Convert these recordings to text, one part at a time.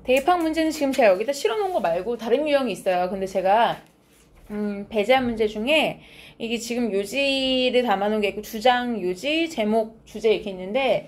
대입학 문제는 지금 제가 여기다 실어놓은 거 말고 다른 유형이 있어요. 근데 제가 배제한 문제 중에 이게 지금 요지를 담아놓은 게 있고 주장, 요지, 제목, 주제 이렇게 있는데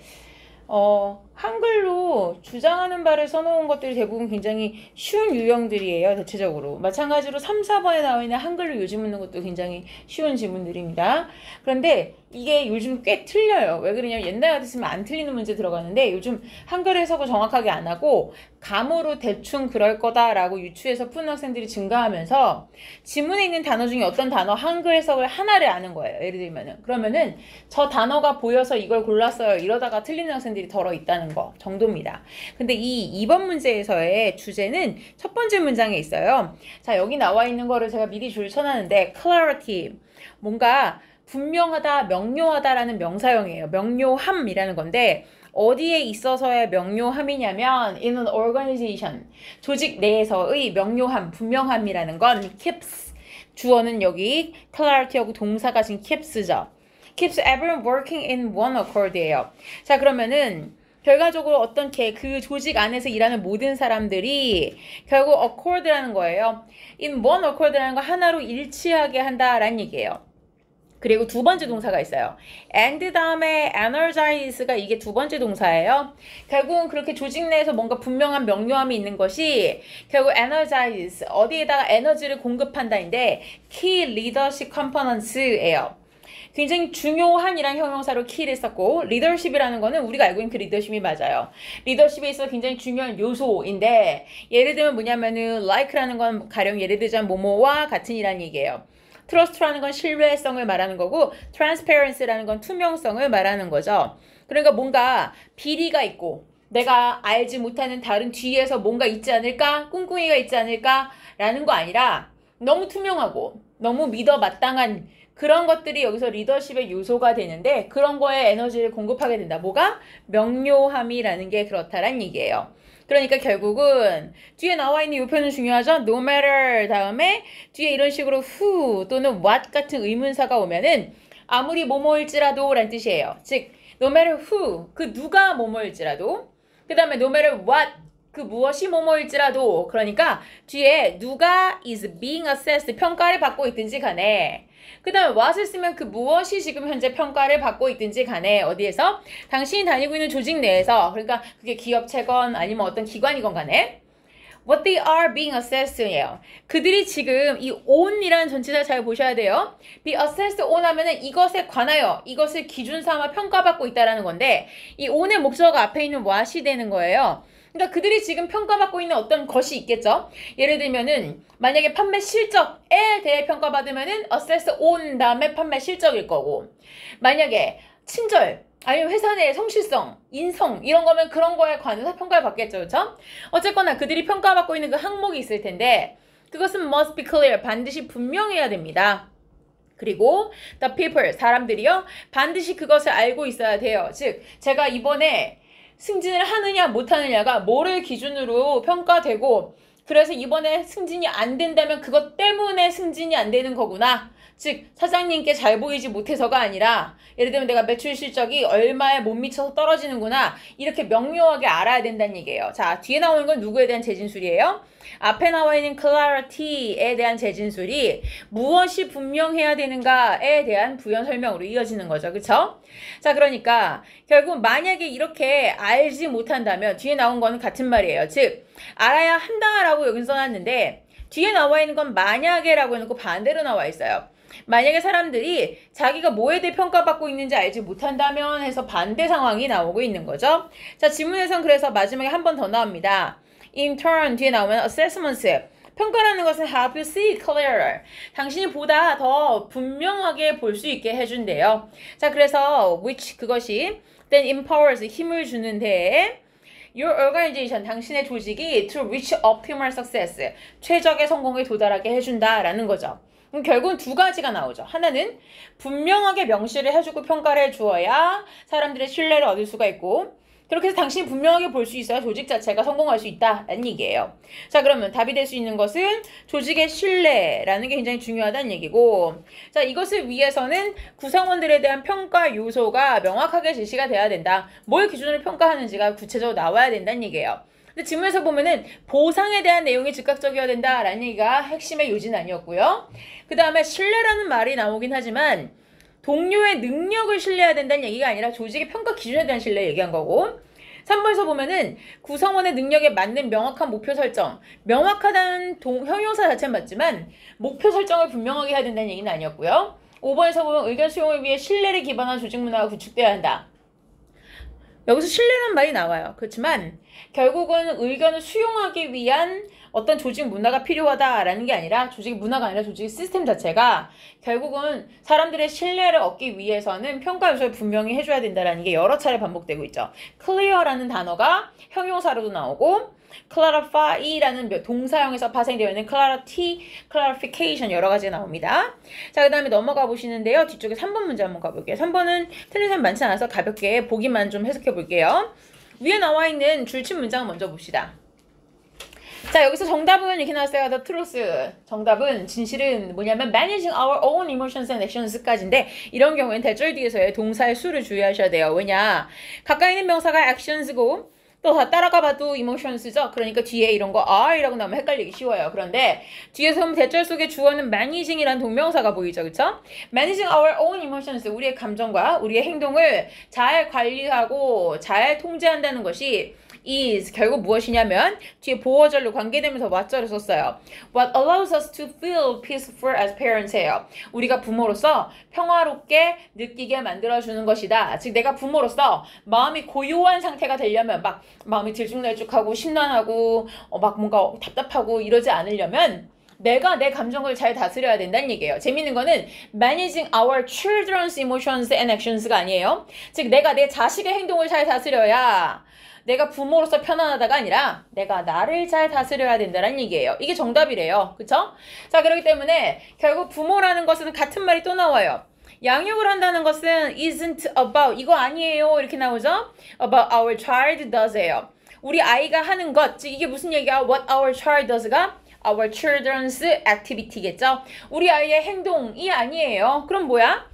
한글로 주장하는 바를 써놓은 것들이 대부분 굉장히 쉬운 유형들이에요. 대체적으로. 마찬가지로 3, 4번에 나와 있는 한글로 요지 묻는 것도 굉장히 쉬운 지문들입니다. 그런데 이게 요즘 꽤 틀려요. 왜 그러냐면 옛날 같았으면 안 틀리는 문제 들어가는데 요즘 한글 해석을 정확하게 안 하고 감으로 대충 그럴 거다라고 유추해서 푸는 학생들이 증가하면서 지문에 있는 단어 중에 어떤 단어 한글 해석을 하나를 아는 거예요. 예를 들면은 그러면은 저 단어가 보여서 이걸 골랐어요. 이러다가 틀리는 학생들이 덜어 있다는 거 정도입니다. 근데 이 2번 문제에서의 주제는 첫 번째 문장에 있어요. 자, 여기 나와 있는 거를 제가 미리 줄 쳐놨는데 clarity, 뭔가 분명하다, 명료하다라는 명사형이에요. 명료함이라는 건데 어디에 있어서의 명료함이냐면 in an organization, 조직 내에서의 명료함, 분명함이라는 건 keeps, 주어는 여기 clarity하고 동사가 지금 keeps죠. keeps everyone working in one accord이에요. 자, 그러면은 결과적으로 어떤 그 조직 안에서 일하는 모든 사람들이 결국 accord라는 거예요. in one accord라는 거 하나로 일치하게 한다라는 얘기예요. 그리고 두 번째 동사가 있어요. and 다음에 energize가 이게 두 번째 동사예요. 결국은 그렇게 조직 내에서 뭔가 분명한 명료함이 있는 것이 결국 energize, 어디에다가 에너지를 공급한다인데 key leadership components예요. 굉장히 중요한이란 형용사로 key를 썼고 리더십이라는 거는 우리가 알고 있는 그 리더십이 맞아요. 리더십에 있어서 굉장히 중요한 요소인데 예를 들면 뭐냐면은 like라는 건 가령 예를 들자면 뭐뭐와 같은 이란 얘기예요. 트러스트라는 건 신뢰성을 말하는 거고 transparency라는 건 투명성을 말하는 거죠. 그러니까 뭔가 비리가 있고 내가 알지 못하는 다른 뒤에서 뭔가 있지 않을까? 꿍꿍이가 있지 않을까? 라는 거 아니라 너무 투명하고 너무 믿어 마땅한 그런 것들이 여기서 리더십의 요소가 되는데 그런 거에 에너지를 공급하게 된다. 뭐가? 명료함이라는 게 그렇다란 얘기예요. 그러니까 결국은 뒤에 나와 있는 이 표현은 중요하죠. no matter 다음에 뒤에 이런 식으로 who 또는 what 같은 의문사가 오면은 아무리 뭐뭐일지라도 라는 뜻이에요. 즉 no matter who 그 누가 뭐뭐일지라도 그 다음에 no matter what 그 무엇이 뭐뭐일지라도 그러니까 뒤에 누가 is being assessed 평가를 받고 있든지 간에 그 다음에 what을 쓰면 그 무엇이 지금 현재 평가를 받고 있든지 간에 어디에서 당신이 다니고 있는 조직 내에서 그러니까 그게 기업체건 아니면 어떤 기관이건 간에 what they are being assessed예요. 그들이 지금 이 on이라는 전치사 잘 보셔야 돼요. be assessed on 하면은 이것에 관하여 이것을 기준 삼아 평가받고 있다라는 건데 이 on의 목적어가 앞에 있는 what이 되는 거예요. 그러니까 그들이 지금 평가받고 있는 어떤 것이 있겠죠. 예를 들면은 만약에 판매 실적에 대해 평가받으면은 assess on 다음에 판매 실적일 거고 만약에 친절 아니면 회사 내 성실성, 인성 이런 거면 그런 거에 관해서 평가를 받겠죠. 그렇죠? 어쨌거나 그들이 평가받고 있는 그 항목이 있을 텐데 그것은 must be clear 반드시 분명해야 됩니다. 그리고 the people 사람들이요 반드시 그것을 알고 있어야 돼요. 즉 제가 이번에 승진을 하느냐 못하느냐가 뭐를 기준으로 평가되고 그래서 이번에 승진이 안 된다면 그것 때문에 승진이 안 되는 거구나. 즉 사장님께 잘 보이지 못해서가 아니라 예를 들면 내가 매출 실적이 얼마에 못 미쳐서 떨어지는구나 이렇게 명료하게 알아야 된다는 얘기예요. 자 뒤에 나오는 건 누구에 대한 재진술이에요? 앞에 나와 있는 clarity에 대한 재진술이 무엇이 분명해야 되는가에 대한 부연 설명으로 이어지는 거죠. 그쵸? 자 그러니까 결국 만약에 이렇게 알지 못한다면 뒤에 나온 거는 같은 말이에요. 즉 알아야 한다라고 여기 써놨는데 뒤에 나와 있는 건 만약에라고 해놓고 반대로 나와 있어요. 만약에 사람들이 자기가 뭐에 대해 평가받고 있는지 알지 못한다면 해서 반대 상황이 나오고 있는 거죠. 자 지문에선 그래서 마지막에 한 번 더 나옵니다. In turn 뒤에 나오면 assessments 평가라는 것은 help you see clearer 당신이 보다 더 분명하게 볼 수 있게 해준대요. 자 그래서 which 그것이 then empowers 힘을 주는데 Your organization, 당신의 조직이 to reach optimal success, 최적의 성공에 도달하게 해준다라는 거죠. 그럼 결국은 두 가지가 나오죠. 하나는 분명하게 명시를 해주고 평가를 해주어야 사람들의 신뢰를 얻을 수가 있고 그렇게 해서 당신이 분명하게 볼 수 있어야 조직 자체가 성공할 수 있다라는 얘기예요. 자 그러면 답이 될 수 있는 것은 조직의 신뢰라는 게 굉장히 중요하다는 얘기고 자 이것을 위해서는 구성원들에 대한 평가 요소가 명확하게 제시가 돼야 된다. 뭘 기준으로 평가하는지가 구체적으로 나와야 된다는 얘기예요. 근데 지문에서 보면은 보상에 대한 내용이 즉각적이어야 된다라는 얘기가 핵심의 요지는 아니었고요. 그 다음에 신뢰라는 말이 나오긴 하지만 동료의 능력을 신뢰해야 된다는 얘기가 아니라 조직의 평가 기준에 대한 신뢰 얘기한 거고 3번에서 보면은 구성원의 능력에 맞는 명확한 목표 설정 명확하다는 형용사 자체는 맞지만 목표 설정을 분명하게 해야 된다는 얘기는 아니었고요. 5번에서 보면 의견 수용을 위해 신뢰를 기반한 조직 문화가 구축돼야 한다. 여기서 신뢰라는 말이 나와요. 그렇지만 결국은 의견을 수용하기 위한 어떤 조직 문화가 필요하다라는 게 아니라 조직 문화가 아니라 조직 시스템 자체가 결국은 사람들의 신뢰를 얻기 위해서는 평가 요소를 분명히 해줘야 된다라는 게 여러 차례 반복되고 있죠. clear라는 단어가 형용사로도 나오고 clarify라는 동사형에서 파생되어 있는 clarity, clarification 여러 가지가 나옵니다. 자, 그 다음에 넘어가 보시는데요. 뒤쪽에 3번 문제 한번 가볼게요. 3번은 틀린 사람 많지 않아서 가볍게 보기만 좀 해석해 볼게요. 위에 나와 있는 줄친 문장 먼저 봅시다. 자, 여기서 정답은 이렇게 나왔어요. The truth. 정답은 진실은 뭐냐면 managing our own emotions and actions까지인데 이런 경우에는 대절 뒤에서의 동사의 수를 주의하셔야 돼요. 왜냐? 가까이 있는 명사가 actions고 또 다 따라가 봐도 emotions죠. 그러니까 뒤에 이런 거 are이라고 나오면 헷갈리기 쉬워요. 그런데 뒤에서 보면 대절 속에 주어는 managing이라는 동명사가 보이죠. 그쵸? managing our own emotions, 우리의 감정과 우리의 행동을 잘 관리하고 잘 통제한다는 것이 is 결국 무엇이냐면 뒤에 보어절로 관계되면서 what절을 썼어요. What allows us to feel peaceful as parents 해요. 우리가 부모로서 평화롭게 느끼게 만들어주는 것이다. 즉 내가 부모로서 마음이 고요한 상태가 되려면 막 마음이 들쭉날쭉하고 심란하고 막 뭔가 답답하고 이러지 않으려면 내가 내 감정을 잘 다스려야 된다는 얘기예요. 재밌는 거는 managing our children's emotions and actions가 아니에요. 즉 내가 내 자식의 행동을 잘 다스려야 내가 부모로서 편안하다가 아니라 내가 나를 잘 다스려야 된다는 얘기예요. 이게 정답이래요. 그쵸? 자, 그렇기 때문에 결국 부모라는 것은 같은 말이 또 나와요. 양육을 한다는 것은 isn't about 이거 아니에요. 이렇게 나오죠? about our child does예요. 우리 아이가 하는 것, 즉 이게 무슨 얘기야? what our child does가 our children's activity겠죠? 우리 아이의 행동이 아니에요. 그럼 뭐야?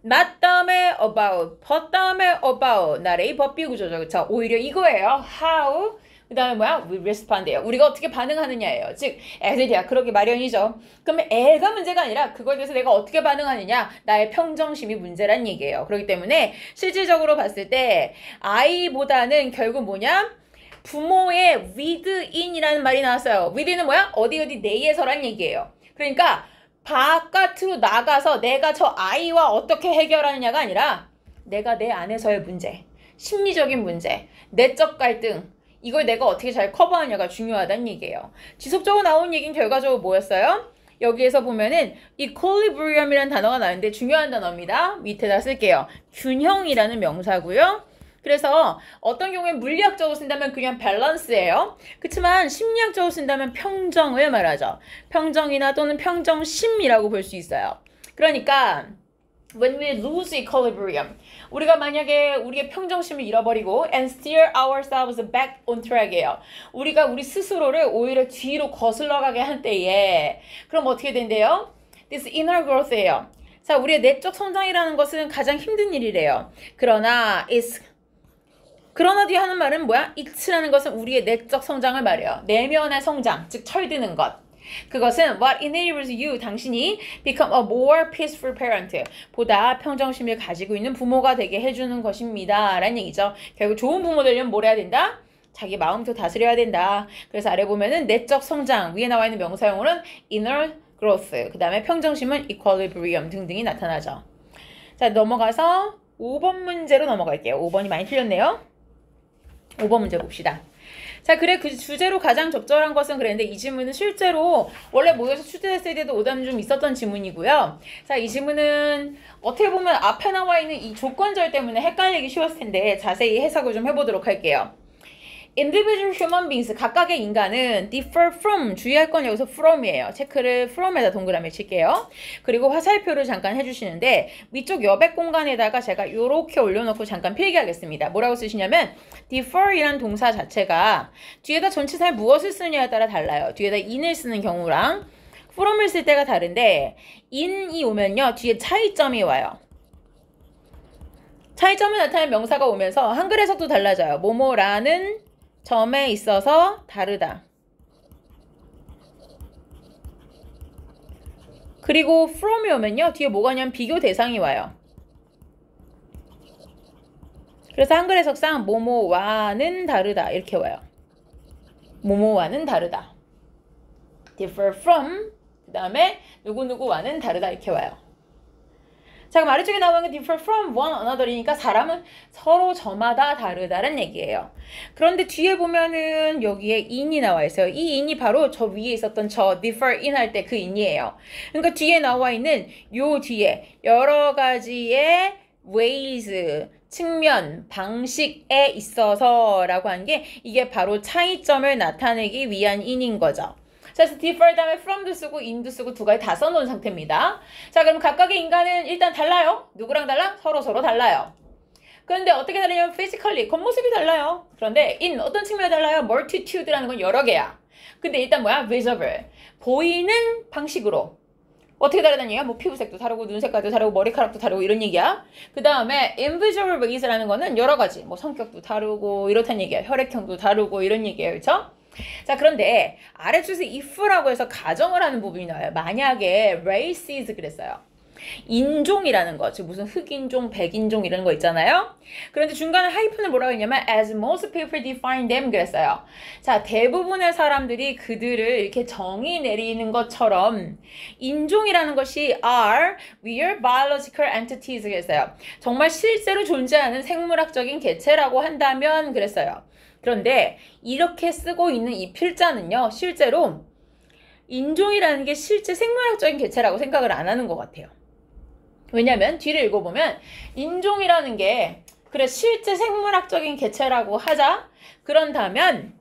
not 다음에 about, but 다음에 about, 나의 법비 구조죠. 그쵸? 오히려 이거예요. how, 그 다음에 뭐야? we respond예요. 우리가 어떻게 반응하느냐예요. 즉, 애들이야. 그러기 마련이죠. 그러면 애가 문제가 아니라 그거에 대해서 내가 어떻게 반응하느냐, 나의 평정심이 문제란 얘기예요. 그렇기 때문에 실질적으로 봤을 때 아이보다는 결국 뭐냐? 부모의 within이라는 말이 나왔어요. within은 뭐야? 어디 내에서란 얘기예요. 그러니까 바깥으로 나가서 내가 저 아이와 어떻게 해결하느냐가 아니라 내가 내 안에서의 문제, 심리적인 문제, 내적 갈등 이걸 내가 어떻게 잘 커버하느냐가 중요하다는 얘기예요. 지속적으로 나온 얘기는 결과적으로 뭐였어요? 여기에서 보면은 equilibrium이라는 단어가 나오는데 중요한 단어입니다. 밑에다 쓸게요. 균형이라는 명사고요. 그래서 어떤 경우에 물리학적으로 쓴다면 그냥 밸런스예요. 그렇지만 심리학적으로 쓴다면 평정을 말하죠. 평정이나 또는 평정심이라고 볼 수 있어요. 그러니까 when we lose equilibrium, 우리가 만약에 우리의 평정심을 잃어버리고 and steer ourselves back on track이에요. 우리가 우리 스스로를 오히려 뒤로 거슬러가게 한 때에 그럼 어떻게 된대요? This inner growth예요. 자, 우리의 내적 성장이라는 것은 가장 힘든 일이래요. 그러나 뒤에 하는 말은 뭐야? it라는 것은 우리의 내적 성장을 말해요. 내면의 성장, 즉 철드는 것. 그것은 what enables you, 당신이 become a more peaceful parent, 보다 평정심을 가지고 있는 부모가 되게 해주는 것입니다. 라는 얘기죠. 결국 좋은 부모 되려면 뭘 해야 된다? 자기 마음도 다스려야 된다. 그래서 아래 보면은 내적 성장, 위에 나와 있는 명사용어는 inner growth, 그 다음에 평정심은 equilibrium 등등이 나타나죠. 자, 넘어가서 5번 문제로 넘어갈게요. 5번이 많이 틀렸네요. 5번 문제 봅시다. 자, 그래 그 주제로 가장 적절한 것은 그랬는데 이 질문은 실제로 원래 모여서 출제됐을 때도 오답이 좀 있었던 질문이고요. 자, 이 질문은 어떻게 보면 앞에 나와 있는 이 조건절 때문에 헷갈리기 쉬웠을 텐데 자세히 해석을 좀 해보도록 할게요. Individual human beings, 각각의 인간은 differ from, 주의할 건 여기서 from이에요. 체크를 from에다 동그라미 칠게요. 그리고 화살표를 잠깐 해주시는데 위쪽 여백 공간에다가 제가 이렇게 올려놓고 잠깐 필기하겠습니다. 뭐라고 쓰시냐면 differ이란 동사 자체가 뒤에다 전치사에 무엇을 쓰느냐에 따라 달라요. 뒤에다 in을 쓰는 경우랑 from을 쓸 때가 다른데 in이 오면요 뒤에 차이점이 와요. 차이점을 나타내는 명사가 오면서 한글에서도 달라져요. 뭐뭐라는 점에 있어서 다르다. 그리고 from이 오면요. 뒤에 뭐가 있냐면 비교 대상이 와요. 그래서 한글 해석상 뭐뭐와는 다르다 이렇게 와요. 뭐뭐와는 다르다. differ from 그 다음에 누구누구와는 다르다 이렇게 와요. 자, 그럼 아래쪽에 나오는 게 differ from one another이니까 사람은 서로 저마다 다르다는 얘기예요. 그런데 뒤에 보면은 여기에 in이 나와 있어요. 이 in이 바로 저 위에 있었던 저 differ in 할 때 그 in이에요. 그러니까 뒤에 나와 있는 요 뒤에 여러 가지의 ways, 측면, 방식에 있어서 라고 한 게 이게 바로 차이점을 나타내기 위한 in인 거죠. 자, 그래서 differ 다음에 from도 쓰고 in도 쓰고 두 가지 다 써놓은 상태입니다. 자, 그럼 각각의 인간은 일단 달라요. 누구랑 달라? 서로 달라요. 그런데 어떻게 다르냐면 physically, 겉모습이 달라요. 그런데 in 어떤 측면이 달라요? multitude라는 건 여러 개야. 근데 일단 뭐야? visible, 보이는 방식으로. 어떻게 다르다는 얘기야? 뭐 피부색도 다르고 눈색깔도 다르고 머리카락도 다르고 이런 얘기야. 그 다음에 invisible ways라는 거는 여러 가지 뭐 성격도 다르고 이렇다는 얘기야. 혈액형도 다르고 이런 얘기예요. 그렇죠? 자, 그런데 아래쪽에서 if라고 해서 가정을 하는 부분이 나와요. 만약에 races 그랬어요. 인종이라는 거, 즉 무슨 흑인종, 백인종 이런 거 있잖아요. 그런데 중간에 하이픈을 뭐라고 했냐면 as most people define them 그랬어요. 자, 대부분의 사람들이 그들을 이렇게 정의 내리는 것처럼 인종이라는 것이 are real biological entities 그랬어요. 정말 실제로 존재하는 생물학적인 개체라고 한다면 그랬어요. 그런데 이렇게 쓰고 있는 이 필자는요, 실제로 인종이라는 게 실제 생물학적인 개체라고 생각을 안 하는 것 같아요. 왜냐면 뒤를 읽어보면 인종이라는 게 그래 실제 생물학적인 개체라고 하자. 그런다면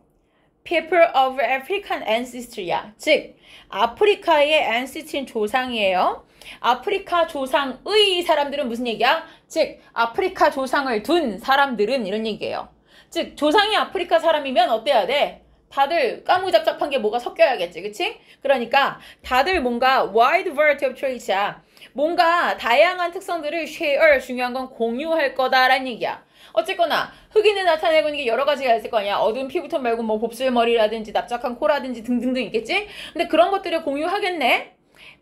people of African ancestry야. 즉 아프리카의 ancestry인 조상이에요. 아프리카 조상의 사람들은 무슨 얘기야? 즉 아프리카 조상을 둔 사람들은 이런 얘기예요. 즉 조상이 아프리카 사람이면 어때야 돼? 다들 까무잡잡한 게 뭐가 섞여야겠지, 그치? 그러니까 다들 뭔가 wide variety of traits야. 뭔가 다양한 특성들을 share, 중요한 건 공유할 거다라는 얘기야. 어쨌거나 흑인을 나타내고 있는 게 여러 가지가 있을 거 아니야. 어두운 피부톤 말고 뭐 곱슬머리라든지 납작한 코라든지 등등등 있겠지? 근데 그런 것들을 공유하겠네?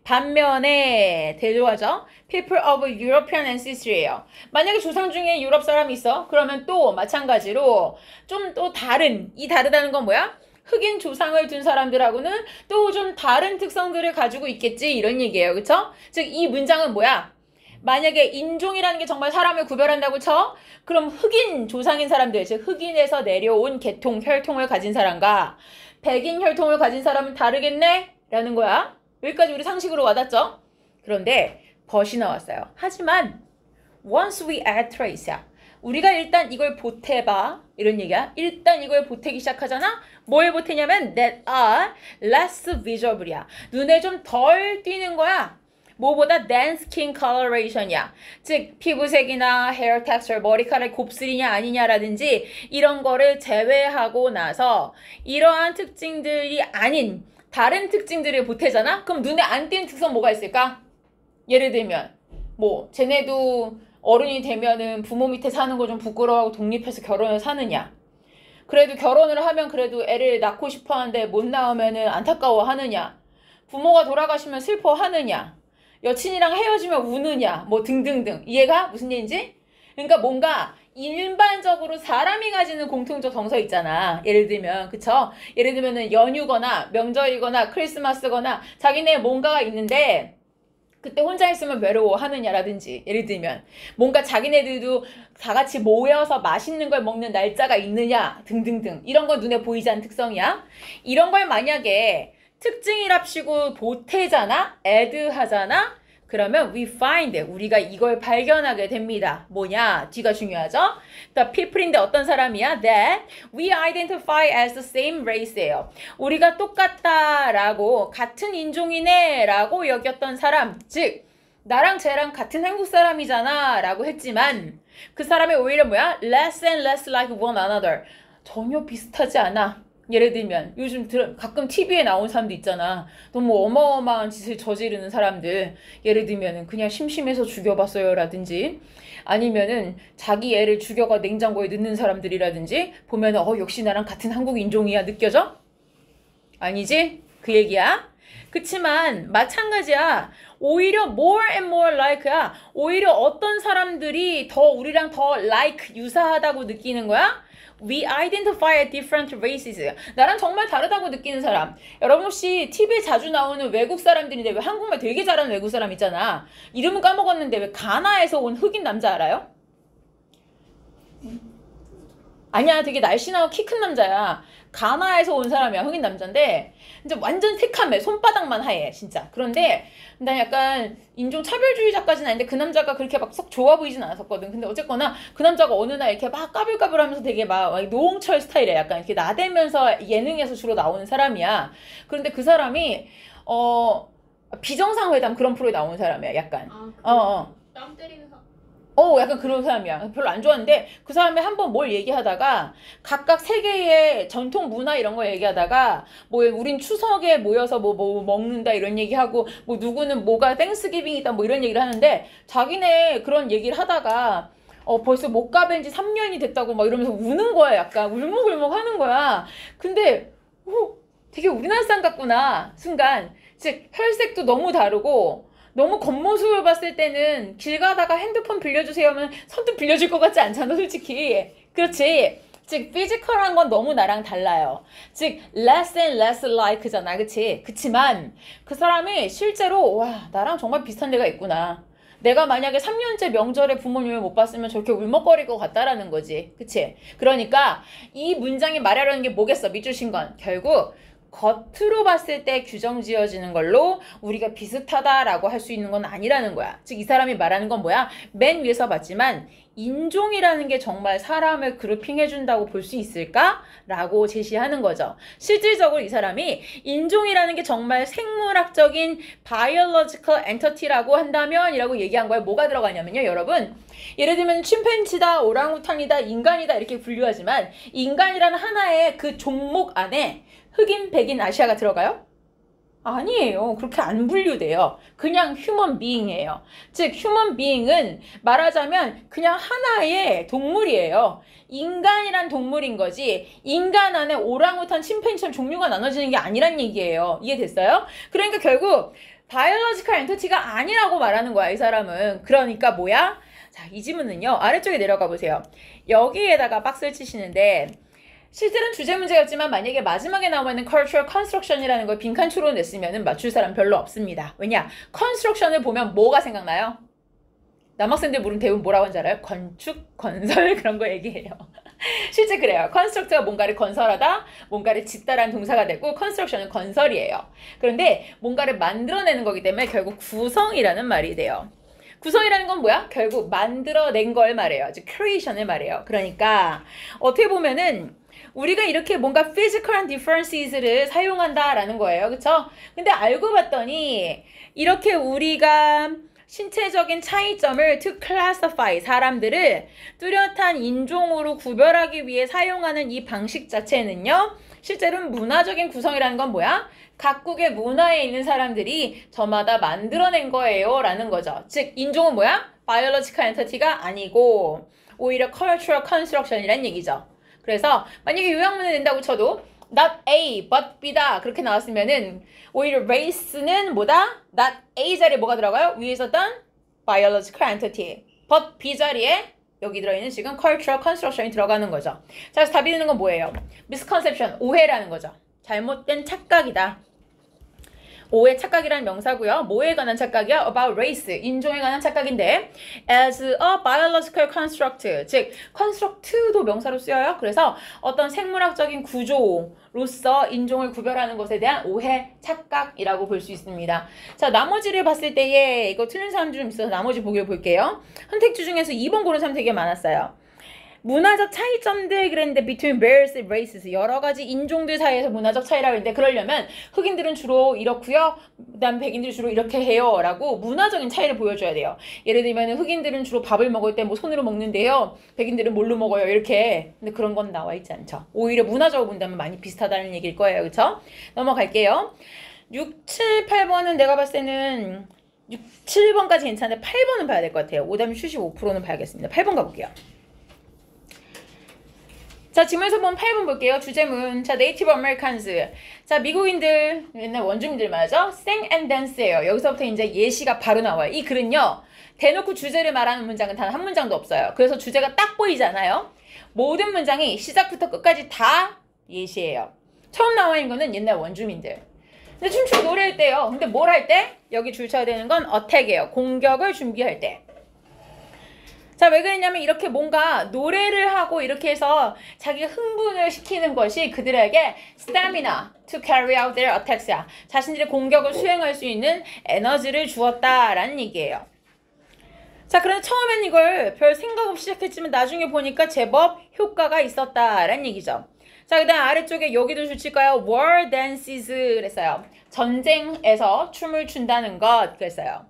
반면에 대조하죠. People of European ancestry예요. 만약에 조상 중에 유럽 사람이 있어. 그러면 또 마찬가지로 좀 또 다른, 이 다르다는 건 뭐야? 흑인 조상을 둔 사람들하고는 또 좀 다른 특성들을 가지고 있겠지 이런 얘기예요. 그쵸? 즉 이 문장은 뭐야? 만약에 인종이라는 게 정말 사람을 구별한다고 쳐? 그럼 흑인 조상인 사람들, 즉 흑인에서 내려온 계통, 혈통을 가진 사람과 백인 혈통을 가진 사람은 다르겠네? 라는 거야. 여기까지 우리 상식으로 와닿죠? 그런데 벗이 나왔어요. 하지만 once we add trace야. 우리가 일단 이걸 보태봐. 이런 얘기야. 일단 이걸 보태기 시작하잖아? 뭘 보태냐면 that are less visible이야. 눈에 좀 덜 띄는 거야. 뭐보다 than skin coloration이야. 즉 피부색이나 hair texture, 머리카락 곱슬이냐 아니냐라든지 이런 거를 제외하고 나서 이러한 특징들이 아닌 다른 특징들을 보태잖아? 그럼 눈에 안 띄는 특성 뭐가 있을까? 예를 들면 뭐 쟤네도 어른이 되면은 부모 밑에 사는 거 좀 부끄러워하고 독립해서 결혼을 사느냐? 그래도 결혼을 하면 그래도 애를 낳고 싶어 하는데 못 낳으면은 안타까워 하느냐? 부모가 돌아가시면 슬퍼하느냐? 여친이랑 헤어지면 우느냐? 뭐 등등등. 이해가? 무슨 얘기인지? 그러니까 뭔가 일반적으로 사람이 가지는 공통적 정서 있잖아. 예를 들면, 그쵸? 예를 들면은 연휴거나 명절이거나 크리스마스거나 자기네 뭔가가 있는데 그때 혼자 있으면 외로워하느냐라든지 예를 들면 뭔가 자기네들도 다 같이 모여서 맛있는 걸 먹는 날짜가 있느냐 등등등 이런 건 눈에 보이지 않는 특성이야. 이런 걸 만약에 특징이랍시고 보태잖아? add 하잖아? 그러면 we find, 우리가 이걸 발견하게 됩니다. 뭐냐? 뒤가 중요하죠? 그러니까 people인데 어떤 사람이야? That we identify as the same race예요. 우리가 똑같다라고 같은 인종이네 라고 여겼던 사람, 즉 나랑 쟤랑 같은 한국 사람이잖아 라고 했지만 그 사람이 오히려 뭐야? less and less like one another. 전혀 비슷하지 않아. 예를 들면 요즘 가끔 TV에 나온 사람도 있잖아. 너무 어마어마한 짓을 저지르는 사람들. 예를 들면은 그냥 심심해서 죽여봤어요 라든지 아니면은 자기 애를 죽여가 냉장고에 넣는 사람들이라든지 보면은 역시 나랑 같은 한국 인종이야 느껴져? 아니지? 그 얘기야. 그치만 마찬가지야. 오히려 more and more like야. 오히려 어떤 사람들이 더 우리랑 더 like 유사하다고 느끼는 거야? We identify different races. 나랑 정말 다르다고 느끼는 사람. 여러분 혹시 TV에 자주 나오는 외국 사람들인데 왜 한국말 되게 잘하는 외국 사람 있잖아. 이름은 까먹었는데 왜 가나에서 온 흑인 남자 알아요? 아니야, 되게 날씬하고 키 큰 남자야. 가나에서 온 사람이야. 흑인 남자인데 진짜 완전 새카매. 손바닥만 하얘 진짜. 그런데 난 약간 인종차별주의자까지는 아닌데 그 남자가 그렇게 막 썩 좋아 보이진 않았었거든. 근데 어쨌거나 그 남자가 어느 날 이렇게 막 까불까불하면서 되게 막 노홍철 스타일이야. 약간 이렇게 나대면서 예능에서 주로 나오는 사람이야. 그런데 그 사람이 비정상회담 그런 프로에 나오는 사람이야. 약간 땀 때리는 사람. 약간 그런 사람이야. 별로 안 좋아하는데 그 사람이 한번 뭘 얘기하다가 각각 세계의 전통 문화 이런 거 얘기하다가 뭐 우린 추석에 모여서 뭐 먹는다 이런 얘기하고 뭐 누구는 뭐가 땡스기빙이다 뭐 이런 얘기를 하는데 자기네 그런 얘기를 하다가 벌써 못 가뵌 지 3년이 됐다고 막 이러면서 우는 거야. 약간 울먹울먹 하는 거야. 근데 되게 우리나라 사람 같구나 순간. 즉 혈색도 너무 다르고 너무 겉모습을 봤을 때는 길 가다가 핸드폰 빌려주세요 하면 선뜻 빌려줄 것 같지 않잖아 솔직히. 그렇지. 즉 피지컬한 건 너무 나랑 달라요. 즉 less and less like잖아. 그치? 그치만 그 사람이 실제로 와 나랑 정말 비슷한 데가 있구나. 내가 만약에 3년째 명절에 부모님을 못 봤으면 저렇게 울먹거릴 것 같다라는 거지. 그치? 그러니까 이 문장이 말하려는 게 뭐겠어? 밑줄 친 건 결국 겉으로 봤을 때 규정 지어지는 걸로 우리가 비슷하다라고 할 수 있는 건 아니라는 거야. 즉 이 사람이 말하는 건 뭐야? 맨 위에서 봤지만 인종이라는 게 정말 사람을 그룹핑해준다고 볼 수 있을까? 라고 제시하는 거죠. 실질적으로 이 사람이 인종이라는 게 정말 생물학적인 biological entity라고 한다면 이라고 얘기한 거에 뭐가 들어가냐면요. 여러분 예를 들면 침팬지다, 오랑우탄이다, 인간이다 이렇게 분류하지만 인간이라는 하나의 그 종목 안에 흑인, 백인, 아시아가 들어가요? 아니에요. 그렇게 안 분류돼요. 그냥 휴먼 비잉이에요. 즉 휴먼 비잉은 말하자면 그냥 하나의 동물이에요. 인간이란 동물인 거지 인간 안에 오랑우탄, 침팬지처럼 종류가 나눠지는 게 아니란 얘기예요. 이해됐어요? 그러니까 결국 바이올로지컬 엔티티가 아니라고 말하는 거야 이 사람은. 그러니까 뭐야? 자, 이 지문은요. 아래쪽에 내려가 보세요. 여기에다가 박스를 치시는데 실제로는 주제 문제였지만 만약에 마지막에 나와 있는 cultural construction이라는 걸 빈칸추로 냈으면 맞출 사람 별로 없습니다. 왜냐? construction을 보면 뭐가 생각나요? 남학생들 물은 대부분 뭐라고 하는지 알아요? 건축, 건설 그런 거 얘기해요. 실제 그래요. construct가 뭔가를 건설하다, 뭔가를 짓다라는 동사가 되고 construction은 건설이에요. 그런데 뭔가를 만들어내는 거기 때문에 결국 구성이라는 말이 돼요. 구성이라는 건 뭐야? 결국 만들어낸 걸 말해요. 즉 creation을 말해요. 그러니까 어떻게 보면은 우리가 이렇게 뭔가 physical한 differences를 사용한다라는 거예요. 그쵸? 근데 알고 봤더니 이렇게 우리가 신체적인 차이점을 to classify 사람들을 뚜렷한 인종으로 구별하기 위해 사용하는 이 방식 자체는요. 실제로는 문화적인 구성이라는 건 뭐야? 각국의 문화에 있는 사람들이 저마다 만들어낸 거예요 라는 거죠. 즉 인종은 뭐야? biological entity가 아니고 오히려 cultural construction이란 얘기죠. 그래서 만약에 요약문을 낸다고 쳐도 not A but B다 그렇게 나왔으면은 오히려 race는 뭐다? not A 자리에 뭐가 들어가요? 위에 있었던 biological entity but B 자리에 여기 들어있는 지금 cultural construction이 들어가는 거죠. 자, 그래서 답이 되는 건 뭐예요? misconception, 오해라는 거죠. 잘못된 착각이다. 오해 착각이라는 명사고요. 뭐에 관한 착각이야? About race, 인종에 관한 착각인데 as a biological construct, 즉 construct도 명사로 쓰여요. 그래서 어떤 생물학적인 구조로서 인종을 구별하는 것에 대한 오해, 착각이라고 볼 수 있습니다. 자, 나머지를 봤을 때에 이거 틀린 사람들 좀 있어서 나머지 보기를 볼게요. 선택지 중에서 2번 고른 사람 되게 많았어요. 문화적 차이점들 그랬는데 between various races 여러 가지 인종들 사이에서 문화적 차이라고 했는데 그러려면 흑인들은 주로 이렇고요. 그다음 백인들이 주로 이렇게 해요. 라고 문화적인 차이를 보여줘야 돼요. 예를 들면 흑인들은 주로 밥을 먹을 때 뭐 손으로 먹는데요. 백인들은 뭘로 먹어요. 이렇게. 근데 그런 건 나와 있지 않죠. 오히려 문화적으로 본다면 많이 비슷하다는 얘기일 거예요. 그쵸? 넘어갈게요. 6, 7, 8번은 내가 봤을 때는 6, 7번까지 괜찮은데 8번은 봐야 될 것 같아요. 오답이 75%는 봐야겠습니다. 8번 가볼게요. 자, 지문에서 보면 8번 볼게요. 주제문. 자, 네이티브 아메리칸즈. 자, 미국인들, 옛날 원주민들 말이죠. sing and dance예요. 여기서부터 이제 예시가 바로 나와요. 이 글은요. 대놓고 주제를 말하는 문장은 단 한 문장도 없어요. 그래서 주제가 딱 보이잖아요. 모든 문장이 시작부터 끝까지 다 예시예요. 처음 나와 있는 거는 옛날 원주민들. 근데 춤추고 노래할 때요. 근데 뭘 할 때? 여기 줄 쳐야 되는 건 attack이에요. 공격을 준비할 때. 자, 왜 그랬냐면 이렇게 뭔가 노래를 하고 이렇게 해서 자기가 흥분을 시키는 것이 그들에게 stamina to carry out their attacks야. 자신들의 공격을 수행할 수 있는 에너지를 주었다라는 얘기예요. 자, 그런데 처음엔 이걸 별 생각 없이 시작했지만 나중에 보니까 제법 효과가 있었다라는 얘기죠. 자, 그 다음 아래쪽에 여기도 줄칠까요? war dances 그랬어요. 전쟁에서 춤을 춘다는 것 그랬어요.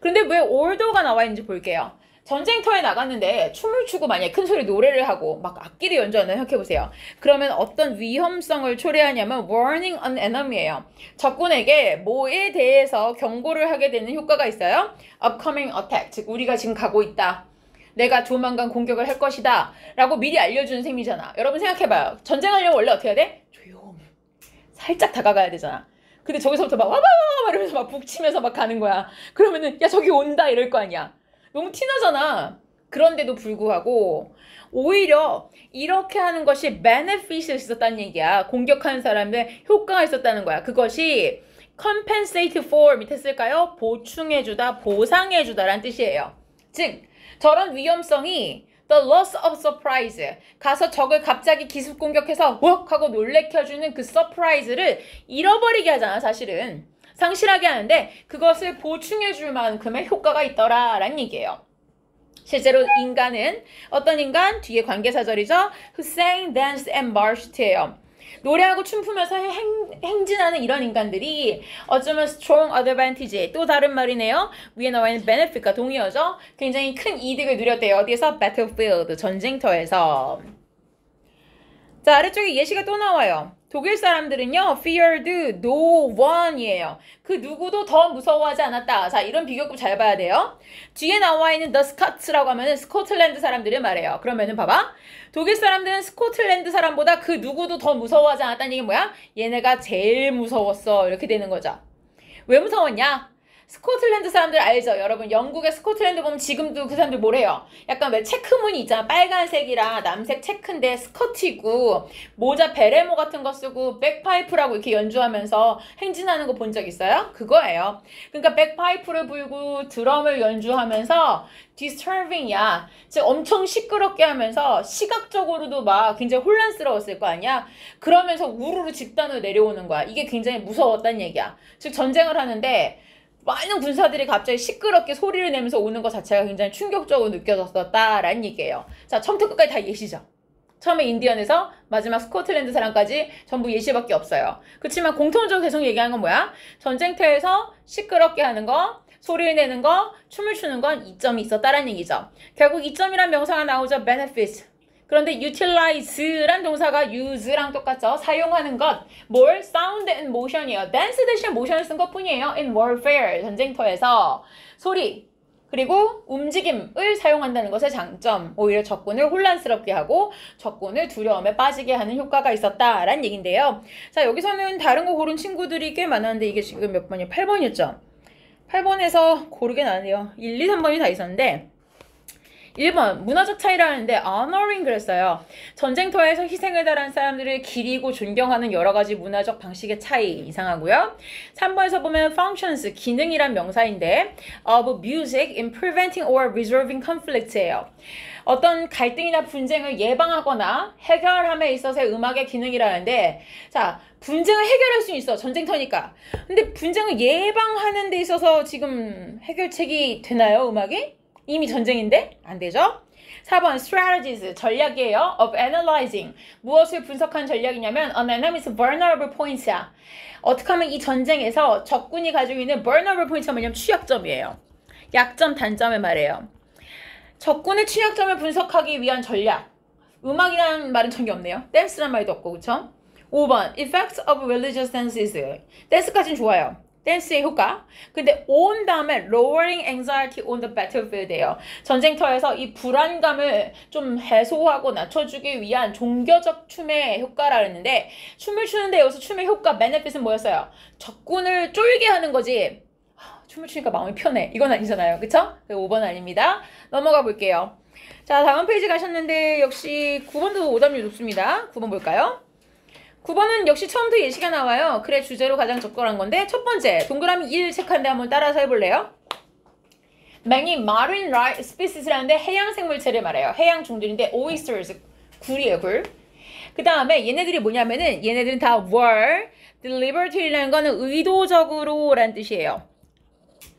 그런데 왜 or도가 나와 있는지 볼게요. 전쟁터에 나갔는데 춤을 추고 만약에 큰 소리 노래를 하고 막 악기를 연주하는 생각해보세요. 그러면 어떤 위험성을 초래하냐면 warning an enemy예요. 적군에게 뭐에 대해서 경고를 하게 되는 효과가 있어요. upcoming attack, 즉 우리가 지금 가고 있다. 내가 조만간 공격을 할 것이다. 라고 미리 알려주는 셈이잖아. 여러분 생각해봐요. 전쟁하려면 원래 어떻게 해야 돼? 조용히. 살짝 다가가야 되잖아. 근데 저기서부터 막 와봐 이러면서 막 북치면서 막 가는 거야. 그러면은 야 저기 온다 이럴 거 아니야. 너무 티나잖아. 그런데도 불구하고 오히려 이렇게 하는 것이 benefit이 있었다는 얘기야. 공격하는 사람의 효과가 있었다는 거야. 그것이 compensate for 밑에 쓸까요? 보충해주다, 보상해주다라는 뜻이에요. 즉 저런 위험성이 the loss of surprise 가서 적을 갑자기 기습 공격해서 웍 하고 놀래켜주는 그 surprise를 잃어버리게 하잖아. 사실은 상실하게 하는데 그것을 보충해줄 만큼의 효과가 있더라라는 얘기예요. 실제로 인간은 어떤 인간? 뒤에 관계사절이죠. who sang, danced and marched예요. 노래하고 춤추면서 행진하는 이런 인간들이 어쩌면 strong advantage 또 다른 말이네요. 위에 나와 있는 benefit과 동의어죠. 굉장히 큰 이득을 누렸대요. 어디에서? battlefield 전쟁터에서. 자, 아래쪽에 예시가 또 나와요. 독일 사람들은요, feared no one이에요. 그 누구도 더 무서워하지 않았다. 자, 이런 비교급 잘 봐야 돼요. 뒤에 나와 있는 the Scots라고 하면은 스코틀랜드 사람들을 말해요. 그러면은 봐봐. 독일 사람들은 스코틀랜드 사람보다 그 누구도 더 무서워하지 않았다는 얘기는 뭐야? 얘네가 제일 무서웠어. 이렇게 되는 거죠. 왜 무서웠냐? 스코틀랜드 사람들 알죠? 여러분 영국의 스코틀랜드 보면 지금도 그 사람들 뭐래요? 약간 왜 체크무늬 있잖아. 빨간색이랑 남색 체크인데 스커트이고 모자 베레모 같은 거 쓰고 백파이프라고 이렇게 연주하면서 행진하는 거 본 적 있어요? 그거예요. 그러니까 백파이프를 불고 드럼을 연주하면서 disturbing이야. 즉 엄청 시끄럽게 하면서 시각적으로도 막 굉장히 혼란스러웠을 거 아니야? 그러면서 우르르 집단으로 내려오는 거야. 이게 굉장히 무서웠다는 얘기야. 즉 전쟁을 하는데 많은 군사들이 갑자기 시끄럽게 소리를 내면서 오는 것 자체가 굉장히 충격적으로 느껴졌었다라는 얘기예요. 자, 처음부터 끝까지 다 예시죠. 처음에 인디언에서 마지막 스코틀랜드 사람까지 전부 예시밖에 없어요. 그렇지만 공통적으로 계속 얘기하는 건 뭐야? 전쟁터에서 시끄럽게 하는 거, 소리를 내는 거, 춤을 추는 건 이점이 있었다라는 얘기죠. 결국 이점이란 명사가 나오죠. benefit. 그런데 utilize란 동사가 use랑 똑같죠. 사용하는 것. 뭘? sound and motion이에요. dance 대신 motion을 쓴 것뿐이에요. in warfare, 전쟁터에서. 소리, 그리고 움직임을 사용한다는 것의 장점. 오히려 적군을 혼란스럽게 하고 적군을 두려움에 빠지게 하는 효과가 있었다라는 얘긴데요. 자, 여기서는 다른 거 고른 친구들이 꽤 많았는데 이게 지금 몇 번이에요? 8번이었죠? 8번에서 고르게 나네요. 1, 2, 3번이 다 있었는데 1번 문화적 차이라는데 honoring 그랬어요. 전쟁터에서 희생을 달한 사람들을 기리고 존경하는 여러 가지 문화적 방식의 차이 이상하고요. 3번에서 보면 functions 기능이란 명사인데 of music in preventing or resolving conflicts예요. 어떤 갈등이나 분쟁을 예방하거나 해결함에 있어서의 음악의 기능이라는데 자 분쟁을 해결할 수 있어. 전쟁터니까. 근데 분쟁을 예방하는 데 있어서 지금 해결책이 되나요? 음악이? 이미 전쟁인데? 안 되죠? 4번 strategies, 전략이에요. of analyzing, 무엇을 분석한 전략이냐면 an enemy's vulnerable points야. 어떻게 하면 이 전쟁에서 적군이 가지고 있는 vulnerable points가 뭐냐면 취약점이에요. 약점, 단점을 말해요. 적군의 취약점을 분석하기 위한 전략. 음악이라는 말은 전혀 없네요. 댄스란 말도 없고, 그쵸? 5번 effects of religious dances. 댄스까지는 좋아요. 댄스의 효과. 근데 on 다음에 lowering anxiety on the battlefield예요. 전쟁터에서 이 불안감을 좀 해소하고 낮춰주기 위한 종교적 춤의 효과라 했는데 춤을 추는데 여기서 춤의 효과, benefit은 뭐였어요? 적군을 쫄게 하는 거지. 춤을 추니까 마음이 편해. 이건 아니잖아요. 그쵸? 5번 아닙니다. 넘어가 볼게요. 자, 다음 페이지 가셨는데 역시 9번도 오답률 높습니다. 9번 볼까요? 9번은 역시 처음부터 예시가 나와요. 그래 주제로 가장 적절한 건데 첫 번째 동그라미 1 체크한데 한번 따라서 해볼래요? Many marine life species라는데 해양 생물체를 말해요. 해양 종들인데 oysters, 굴이에요, 굴. 그 다음에 얘네들이 뭐냐면은 얘네들은 다 were deliberately라는 거는 의도적으로 라는 뜻이에요.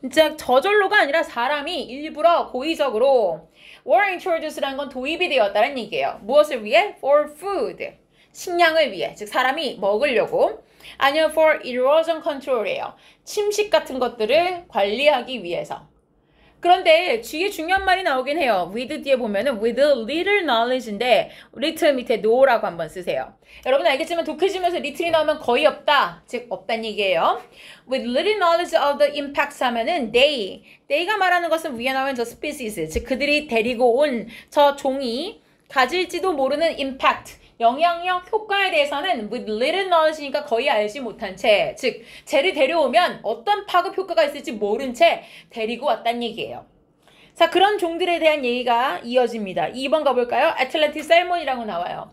진짜 저절로가 아니라 사람이 일부러 고의적으로 were introduced라는 건 도입이 되었다는 얘기예요. 무엇을 위해? For food. 식량을 위해, 즉 사람이 먹으려고. 아니면 for erosion control이에요. 침식 같은 것들을 관리하기 위해서. 그런데 뒤에 중요한 말이 나오긴 해요. with 뒤에 보면은 with little knowledge인데 little 밑에 no라고 한번 쓰세요. 여러분 알겠지만 독해지면서 little이 나오면 거의 없다, 즉 없다는 얘기예요. with little knowledge of the impacts 하면은 they가 말하는 것은 위에 나오는 저 species, 즉 그들이 데리고 온 저 종이 가질지도 모르는 impact, 영향력, 효과에 대해서는 with little knowledge니까 거의 알지 못한 채, 즉 쟤를 데려오면 어떤 파급 효과가 있을지 모른 채 데리고 왔다는 얘기예요. 자, 그런 종들에 대한 얘기가 이어집니다. 2번 가볼까요? Atlantic salmon이라고 나와요.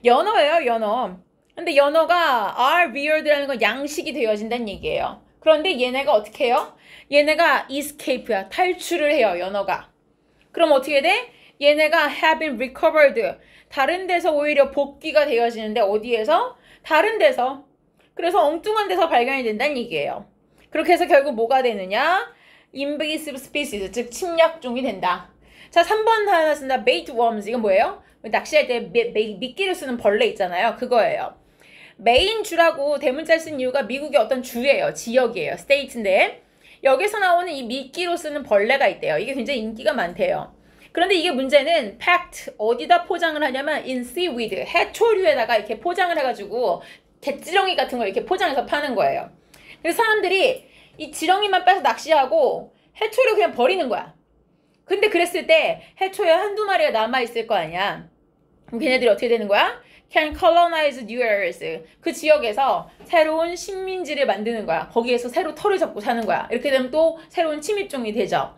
연어예요, 연어. 근데 연어가 are reared라는 건 양식이 되어진다는 얘기예요. 그런데 얘네가 어떻게 해요? 얘네가 escape야, 탈출을 해요, 연어가. 그럼 어떻게 돼? 얘네가 have been recovered, 다른 데서 오히려 복귀가 되어지는데 어디에서? 다른 데서. 그래서 엉뚱한 데서 발견이 된다는 얘기예요. 그렇게 해서 결국 뭐가 되느냐? invasive species, 즉 침략종이 된다. 자, 3번 하나 쓴다. bait worms, 이건 뭐예요? 낚시할 때 미끼를 쓰는 벌레 있잖아요. 그거예요. 메인 주라고 대문자를 쓴 이유가 미국의 어떤 주예요. 지역이에요. state인데 여기서 나오는 이 미끼로 쓰는 벌레가 있대요. 이게 굉장히 인기가 많대요. 그런데 이게 문제는 packed, 어디다 포장을 하냐면 in seaweed, 해초류에다가 이렇게 포장을 해가지고 갯지렁이 같은 걸 이렇게 포장해서 파는 거예요. 그래서 사람들이 이 지렁이만 빼서 낚시하고 해초를 그냥 버리는 거야. 근데 그랬을 때 해초에 한두 마리가 남아있을 거 아니야. 그럼 걔네들이 어떻게 되는 거야? Can colonize new areas. 그 지역에서 새로운 식민지를 만드는 거야. 거기에서 새로 털을 잡고 사는 거야. 이렇게 되면 또 새로운 침입종이 되죠.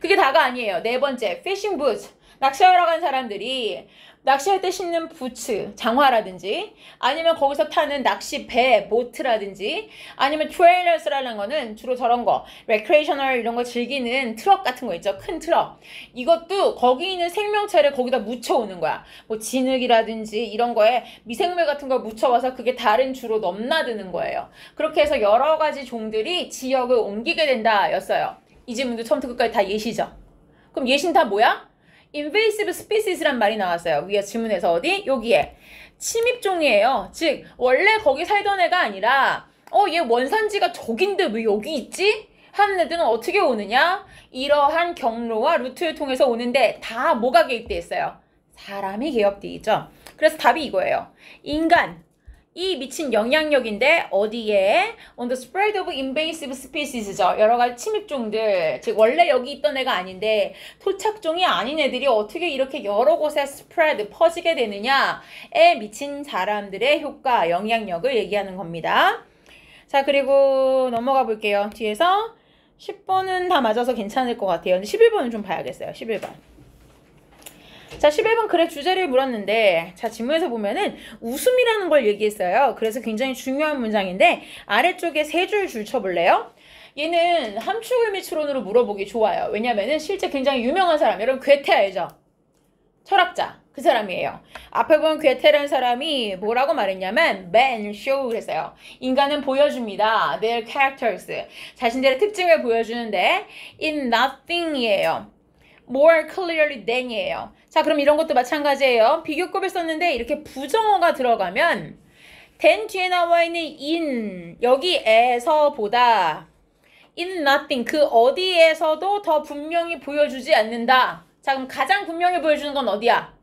그게 다가 아니에요. 네 번째, fishing boots. 낚시하러 간 사람들이 낚시할 때 신는 부츠, 장화라든지 아니면 거기서 타는 낚시 배, 보트라든지 아니면 트레일러스라는 거는 주로 저런 거, 레크레이셔널 이런 거 즐기는 트럭 같은 거 있죠. 큰 트럭. 이것도 거기 있는 생명체를 거기다 묻혀오는 거야. 뭐 진흙이라든지 이런 거에 미생물 같은 걸 묻혀와서 그게 다른 주로 넘나드는 거예요. 그렇게 해서 여러 가지 종들이 지역을 옮기게 된다 였어요. 이 질문도 처음부터 끝까지 다 예시죠. 그럼 예시는 다 뭐야? invasive species란 말이 나왔어요. 위에 질문에서 어디? 여기에. 침입종이에요. 즉 원래 거기 살던 애가 아니라 얘 원산지가 저긴데 왜 여기 있지? 하는 애들은 어떻게 오느냐? 이러한 경로와 루트를 통해서 오는데 다 뭐가 개입돼 있어요? 사람이 개입돼 있죠. 그래서 답이 이거예요. 인간. 이 미친 영향력인데 어디에? On the spread of invasive species죠. 여러 가지 침입종들, 즉 원래 여기 있던 애가 아닌데 토착종이 아닌 애들이 어떻게 이렇게 여러 곳에 spread, 퍼지게 되느냐에 미친 사람들의 효과, 영향력을 얘기하는 겁니다. 자, 그리고 넘어가 볼게요. 뒤에서 10번은 다 맞아서 괜찮을 것 같아요. 근데 11번은 좀 봐야겠어요. 11번. 자, 11번 그래 주제를 물었는데 자, 질문에서 보면은 웃음이라는 걸 얘기했어요. 그래서 굉장히 중요한 문장인데 아래쪽에 세 줄 쳐볼래요? 얘는 함축을 미추론으로 물어보기 좋아요. 왜냐면은 실제 굉장히 유명한 사람, 여러분 괴테 알죠? 철학자, 그 사람이에요. 앞에 보면 괴테라는 사람이 뭐라고 말했냐면 men show 그랬어요. 인간은 보여줍니다. Their characters, 자신들의 특징을 보여주는데 in nothing이에요. more clearly than이에요. 자, 그럼 이런 것도 마찬가지예요. 비교급을 썼는데 이렇게 부정어가 들어가면 than 뒤에 나와 있는 in 여기에서보다 in nothing 그 어디에서도 더 분명히 보여주지 않는다. 자, 그럼 가장 분명히 보여주는 건 어디야?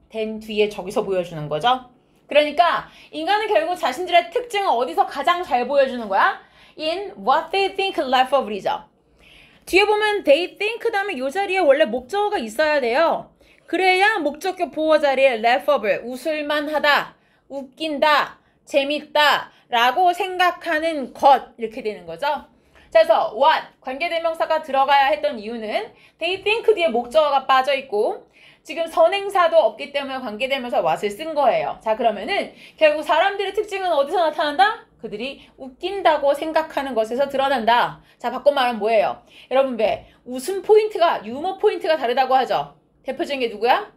than 뒤에 저기서 보여주는 거죠. 그러니까 인간은 결국 자신들의 특징을 어디서 가장 잘 보여주는 거야? in what they think leftover이죠. 뒤에 보면 they think 다음에 이 자리에 원래 목적어가 있어야 돼요. 그래야 목적격 보호 자리에 leftover 웃을만하다, 웃긴다, 재밌다 라고 생각하는 것 이렇게 되는 거죠. 자, 그래서 what 관계대명사가 들어가야 했던 이유는 they think 뒤에 목적어가 빠져 있고 지금 선행사도 없기 때문에 관계대명사 what을 쓴 거예요. 자, 그러면은 결국 사람들의 특징은 어디서 나타난다? 그들이 웃긴다고 생각하는 것에서 드러난다. 자, 바꿔 말하면 뭐예요? 여러분 왜 웃음 포인트가 유머 포인트가 다르다고 하죠? 대표적인 게 누구야?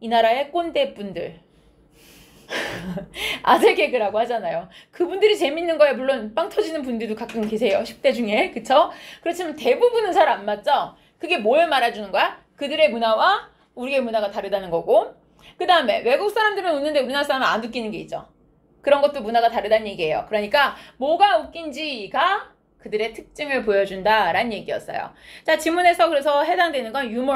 이 나라의 꼰대분들. 아재 개그라고 하잖아요. 그분들이 재밌는 거예요. 물론 빵 터지는 분들도 가끔 계세요. 10대 중에. 그쵸? 그렇지만 대부분은 잘 안 맞죠? 그게 뭘 말해주는 거야? 그들의 문화와 우리의 문화가 다르다는 거고 그 다음에 외국 사람들은 웃는데 우리나라 사람은 안 웃기는 게 있죠. 그런 것도 문화가 다르다는 얘기예요. 그러니까 뭐가 웃긴지가 그들의 특징을 보여준다라는 얘기였어요. 자, 지문에서 그래서 해당되는 건 유머.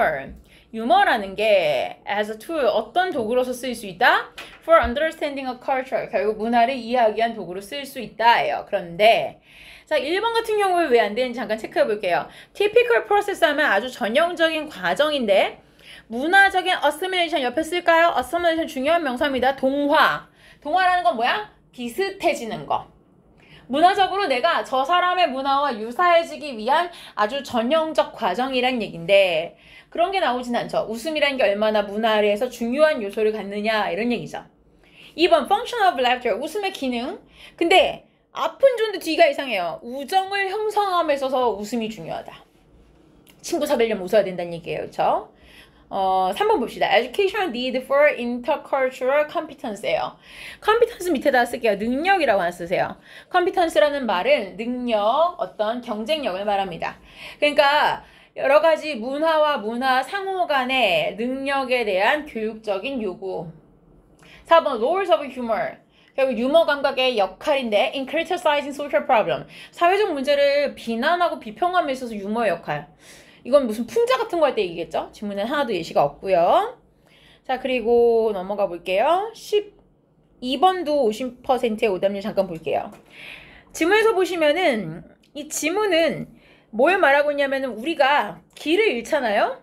유머라는 게 as a tool, 어떤 도구로서 쓰일 수 있다? For understanding a culture, 결국 문화를 이해하기 위한 도구로 쓰일 수 있다예요. 그런데 자, 1번 같은 경우에 왜 안 되는지 잠깐 체크해 볼게요. typical process 하면 아주 전형적인 과정인데 문화적인 assimilation 옆에 쓸까요? assimilation 중요한 명사입니다. 동화. 동화라는 건 뭐야? 비슷해지는 거. 문화적으로 내가 저 사람의 문화와 유사해지기 위한 아주 전형적 과정이란 얘기인데 그런 게 나오진 않죠. 웃음이라는 게 얼마나 문화에서 중요한 요소를 갖느냐 이런 얘기죠. 2번 function of laughter, 웃음의 기능. 근데 앞은 좋은데 뒤가 이상해요. 우정을 형성함에 있어서 웃음이 중요하다. 친구 사귀려면 웃어야 된다는 얘기예요. 그렇죠? 3번 봅시다. Education need for intercultural competence예요. competence 밑에다 쓸게요. 능력이라고 하나 쓰세요. competence라는 말은 능력, 어떤 경쟁력을 말합니다. 그러니까 여러 가지 문화와 문화 상호 간의 능력에 대한 교육적인 요구. 4번 roles of humor. 결국 유머 감각의 역할인데 in criticizing social problem. 사회적 문제를 비난하고 비평함에 있어서 유머의 역할. 이건 무슨 풍자 같은 거 할 때 얘기겠죠? 지문에는 하나도 예시가 없고요. 자, 그리고 넘어가 볼게요. 12번도 50%의 오답률 잠깐 볼게요. 지문에서 보시면은 이 지문은 뭘 말하고 있냐면은 우리가 길을 잃잖아요?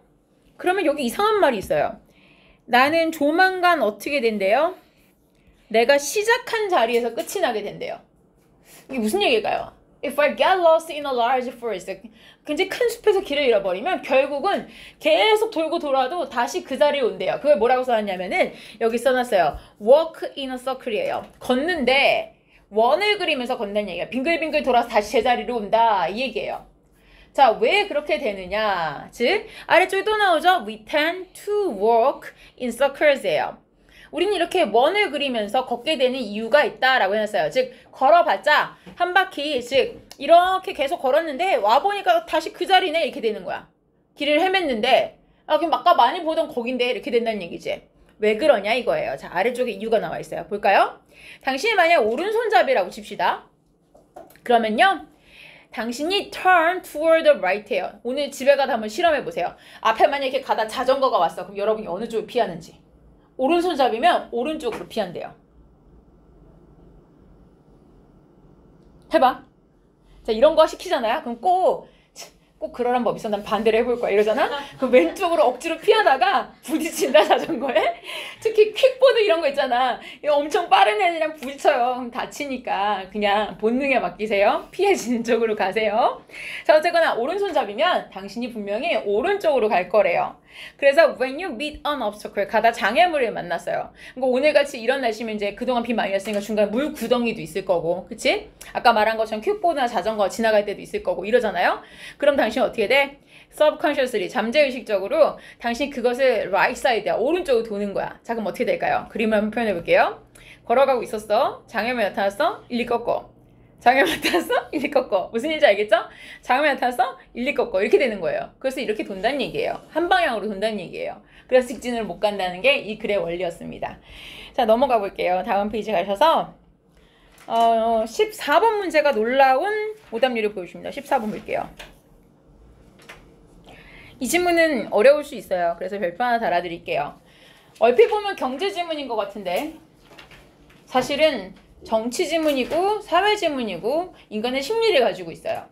그러면 여기 이상한 말이 있어요. 나는 조만간 어떻게 된대요? 내가 시작한 자리에서 끝이 나게 된대요. 이게 무슨 얘기일까요? If I get lost in a large forest, 굉장히 큰 숲에서 길을 잃어버리면 결국은 계속 돌고 돌아도 다시 그 자리에 온대요. 그걸 뭐라고 써놨냐면은 여기 써놨어요. Walk in a circle이에요. 걷는데 원을 그리면서 걷는 얘기야. 빙글빙글 돌아서 다시 제자리로 온다 이 얘기예요. 자, 왜 그렇게 되느냐? 즉 아래쪽에 또 나오죠. We tend to walk in circles예요. 우리는 이렇게 원을 그리면서 걷게 되는 이유가 있다라고 해놨어요. 즉 걸어봤자 한 바퀴, 즉 이렇게 계속 걸었는데 와보니까 다시 그 자리네 이렇게 되는 거야. 길을 헤맸는데 그럼 아까 많이 보던 거긴데 이렇게 된다는 얘기지. 왜 그러냐 이거예요. 자, 아래쪽에 이유가 나와 있어요. 볼까요? 당신이 만약 오른손잡이라고 칩시다. 그러면요. 당신이 turn toward the right예요. 오늘 집에 가다 한번 실험해보세요. 앞에 만약에 이렇게 가다 자전거가 왔어. 그럼 여러분이 어느 쪽을 피하는지. 오른손잡이면 오른쪽으로 피한대요. 해봐. 자, 이런 거 시키잖아요. 그럼 꼭 그러란 법 있어. 난 반대로 해볼 거야. 이러잖아? 그럼 왼쪽으로 억지로 피하다가 부딪힌다, 자전거에. 특히 퀵보드 이런 거 있잖아. 엄청 빠른 애들이랑 부딪혀요. 그럼 다치니까 그냥 본능에 맡기세요. 피해지는 쪽으로 가세요. 자, 어쨌거나 오른손잡이면 당신이 분명히 오른쪽으로 갈 거래요. 그래서 when you meet an obstacle, 가다 장애물을 만났어요. 그러니까 오늘같이 이런 날씨면 이제 그동안 비 많이 왔으니까 중간에 물 구덩이도 있을 거고, 그치? 아까 말한 것처럼 퀵보드나 자전거 지나갈 때도 있을 거고 이러잖아요. 그럼 당신 어떻게 돼? subconsciously, 잠재의식적으로 당신 그것을 right side야, 오른쪽으로 도는 거야. 자, 그럼 어떻게 될까요? 그림을 한번 표현해 볼게요. 걸어가고 있었어. 장애물이 나타났어. 1, 2 꺾어. 장을 맡았어? 일리 꺾어. 무슨 일인지 알겠죠? 장을 맡았어? 일리 꺾어. 이렇게 되는 거예요. 그래서 이렇게 돈다는 얘기예요. 한 방향으로 돈다는 얘기예요. 그래서 직진을 못 간다는 게 이 글의 원리였습니다. 자, 넘어가 볼게요. 다음 페이지 가셔서 14번 문제가 놀라운 오답률을 보여줍니다. 14번 볼게요. 이 질문은 어려울 수 있어요. 그래서 별표 하나 달아드릴게요. 얼핏 보면 경제 질문인 것 같은데 사실은 정치 지문이고 사회 지문이고 인간의 심리를 가지고 있어요.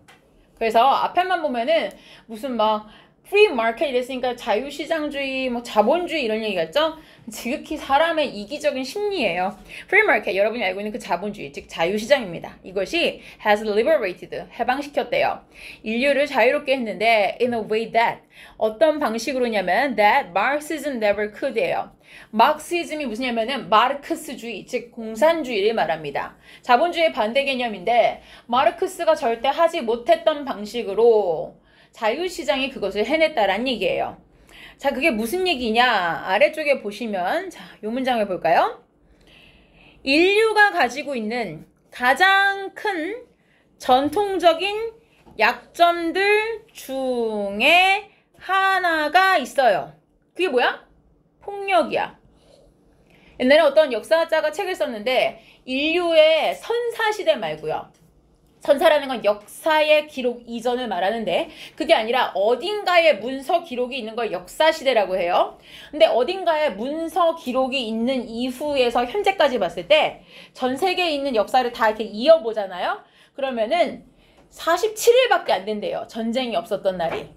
그래서 앞에만 보면은 무슨 막 프리 마켓 이랬으니까 자유시장주의, 뭐 자본주의 이런 얘기가 있죠? 지극히 사람의 이기적인 심리예요. 프리 마켓 여러분이 알고 있는 그 자본주의, 즉 자유시장입니다. 이것이 has liberated, 해방시켰대요. 인류를 자유롭게 했는데 in a way that, 어떤 방식으로냐면 that Marxism never could예요. 마르크시즘이 무슨냐면은 마르크스주의, 즉 공산주의를 말합니다. 자본주의의 반대 개념인데 마르크스가 절대 하지 못했던 방식으로 자유시장이 그것을 해냈다란 얘기예요. 자, 그게 무슨 얘기냐? 아래쪽에 보시면 자, 요 문장을 볼까요? 인류가 가지고 있는 가장 큰 전통적인 약점들 중에 하나가 있어요. 그게 뭐야? 폭력이야. 옛날에 어떤 역사자가 책을 썼는데 인류의 선사시대 말고요. 선사라는 건 역사의 기록 이전을 말하는데 그게 아니라 어딘가에 문서 기록이 있는 걸 역사시대라고 해요. 근데 어딘가에 문서 기록이 있는 이후에서 현재까지 봤을 때 전 세계에 있는 역사를 다 이렇게 이어보잖아요. 그러면은 47일밖에 안 된대요. 전쟁이 없었던 날이.